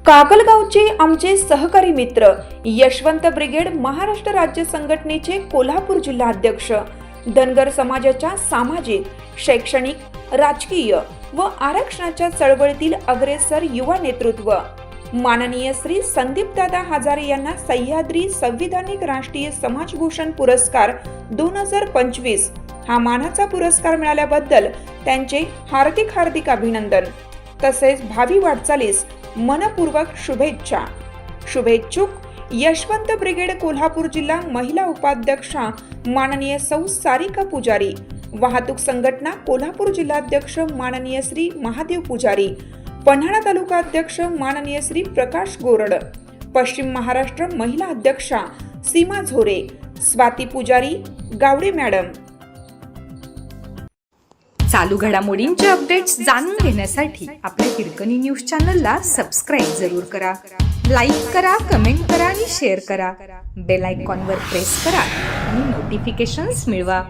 कागलगावचे आमचे सहकारी मित्र यशवंत ब्रिगेड महाराष्ट्र राज्य संघटनेचे कोल्हापूर जिल्हा अध्यक्ष, धनगर समाजाच्या सामाजिक, शैक्षणिक, राजकीय व आरक्षणाच्या चळवळीतील अग्रेसर युवा नेतृत्व माननीय श्री संदीपदादा हजारे यांना सह्याद्री संविधानिक राष्ट्रीय समाजभूषण पुरस्कार 2025 हा मानाचा पुरस्कार मिळाल्याबद्दल त्यांचे हार्दिक अभिनंदन तसेच भावी वाटचालीस मनपूर्वक शुभेच्छा। शुभेच्छुक यशवंत ब्रिगेड कोल्हापूर जिल्हा महिला उपाध्यक्षा माननीय सौ सारिका पुजारी, वाहतूक संघटना कोल्हापूर जिल्हाध्यक्ष माननीय श्री महादेव पुजारी, पन्हाळा तालुका अध्यक्ष माननीय श्री प्रकाश गोरड, पश्चिम महाराष्ट्र महिला अध्यक्षा सीमा झोरे, स्वाती पुजारी, गावडे मॅडम। चालू घडामोडींचे अपडेट्स जाणून घेण्यासाठी आपल्या हिरकणी न्यूज चॅनलला सबस्क्राईब जरूर करा, लाईक करा, कमेंट करा आणि शेअर करा। बेल आयकॉनवर प्रेस करा आणि नोटिफिकेशन्स मिळवा।